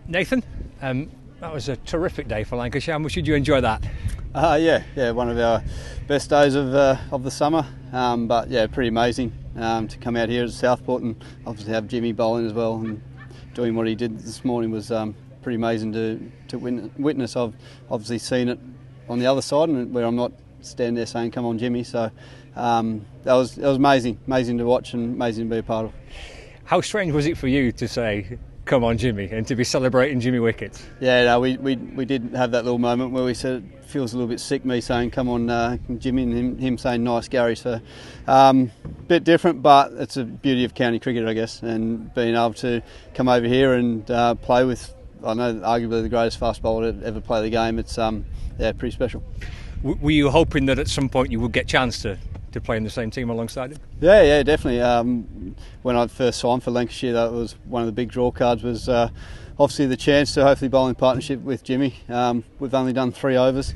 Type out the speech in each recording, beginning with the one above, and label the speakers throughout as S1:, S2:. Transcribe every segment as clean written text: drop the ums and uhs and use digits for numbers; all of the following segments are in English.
S1: Nathan, that was a terrific day for Lancashire. How much did you enjoy that?
S2: Yeah, one of our best days of the summer. But yeah, pretty amazing to come out here at Southport and obviously have Jimmy bowling as well, and doing what he did this morning was pretty amazing to witness. I've obviously seen it on the other side, and where I'm not standing there saying "Come on, Jimmy." So that was amazing to watch and amazing to be a part of.
S1: How strange was it for you to say "Come on, Jimmy" and to be celebrating Jimmy wickets?
S2: Yeah, no, we did have that little moment where we said it feels a little bit sick, me saying "Come on, Jimmy," and him saying "Nice, Gary." So bit different, but it's a beauty of county cricket, I guess, and being able to come over here and play with, I know, arguably the greatest fast bowler to ever play the game. It's pretty special.
S1: Were you hoping that at some point you would get a chance to play in the same team alongside him?
S2: Yeah, definitely. When I first signed for Lancashire, that was one of the big draw cards, was obviously the chance to hopefully bowl in partnership with Jimmy. We've only done 3 overs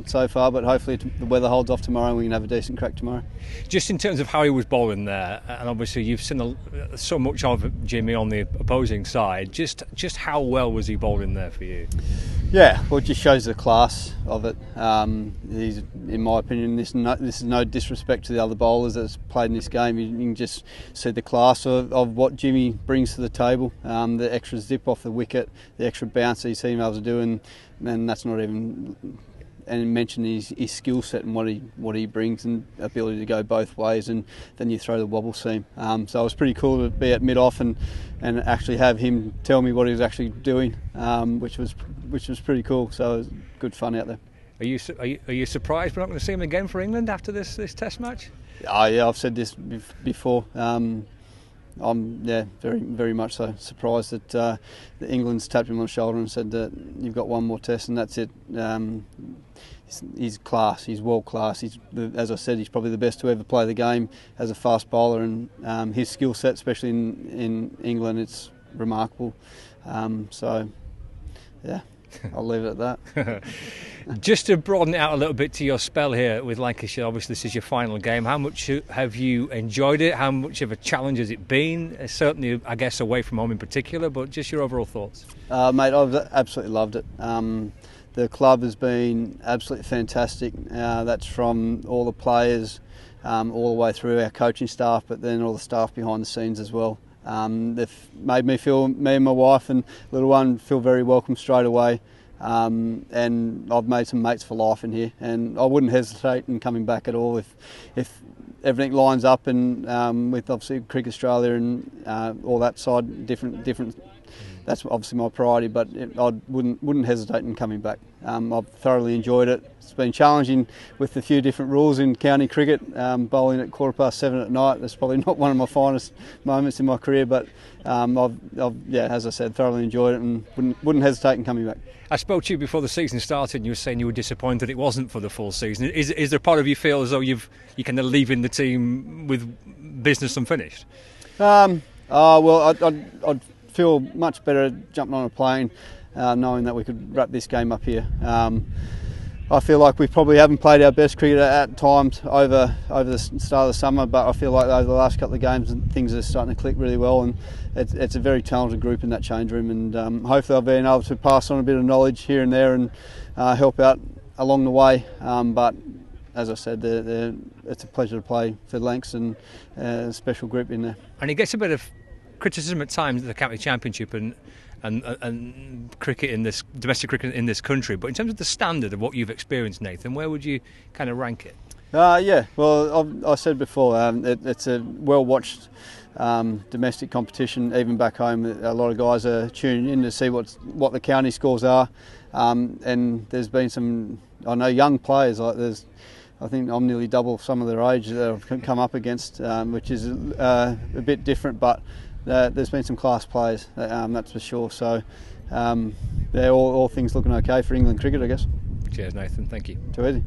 S2: so far, but hopefully the weather holds off tomorrow and we can have a decent crack tomorrow.
S1: Just in terms of how he was bowling there, and obviously you've seen so much of Jimmy on the opposing side, just how well was he bowling there for you?
S2: Yeah, well, it just shows the class of it. He's, in my opinion, this is no disrespect to the other bowlers that's played in this game. You can just see the class of what Jimmy brings to the table. The extra zip off the wicket, the extra bounce that he's been able to do, and that's not even mention his skill set and what he brings and ability to go both ways, and then you throw the wobble seam. So it was pretty cool to be at mid-off and actually have him tell me what he was actually doing, which was pretty cool. So it was good fun out there. Are
S1: you surprised we're not going to see him again for England after this Test match?
S2: Oh yeah, I've said this before. I'm very much so surprised that England's tapped him on the shoulder and said that you've got one more test and that's it. He's class. He's world class. As I said, he's probably the best to ever play the game as a fast bowler, and his skill set, especially in England, it's remarkable. So yeah, I'll leave it at that.
S1: Just to broaden it out a little bit to your spell here with Lancashire, obviously this is your final game. How much have you enjoyed it? How much of a challenge has it been? Certainly, I guess, away from home in particular, but just your overall thoughts.
S2: Mate, I've absolutely loved it. The club has been absolutely fantastic. That's from all the players, all the way through our coaching staff, but then all the staff behind the scenes as well. They've made me and my wife and little one feel very welcome straight away. And I've made some mates for life in here, and I wouldn't hesitate in coming back at all if everything lines up, and with obviously Cricket Australia and all that side, different. That's obviously my priority, but I wouldn't hesitate in coming back. I've thoroughly enjoyed it. It's been challenging with a few different rules in county cricket. Bowling at 7:15 at night, that's probably not one of my finest moments in my career, but I've as I said, thoroughly enjoyed it and wouldn't hesitate in coming back.
S1: I spoke to you before the season started and you were saying you were disappointed it wasn't for the full season. Is there part of you feel as though you're kind of leaving the team with business unfinished? Well,
S2: I'd feel much better jumping on a plane knowing that we could wrap this game up here. I feel like we probably haven't played our best cricket at times over the start of the summer, but I feel like over the last couple of games things are starting to click really well, and it's a very talented group in that change room, and hopefully I've been able to pass on a bit of knowledge here and there and help out along the way. But as I said, it's a pleasure to play for Lancs and a special group in there.
S1: And it gets a bit of criticism at times, the county championship and cricket in this domestic cricket in this country, but in terms of the standard of what you've experienced, Nathan, where would you kind of rank it?
S2: Well, I said before, it's a well watched domestic competition. Even back home, a lot of guys are tuning in to see what the county scores are, and there's been some, I know, young players, I think I'm nearly double some of their age that I've come up against, which is a bit different, but there's been some class players, that's for sure. So, all things looking okay for England cricket, I guess.
S1: Cheers, Nathan. Thank you.
S2: Too easy.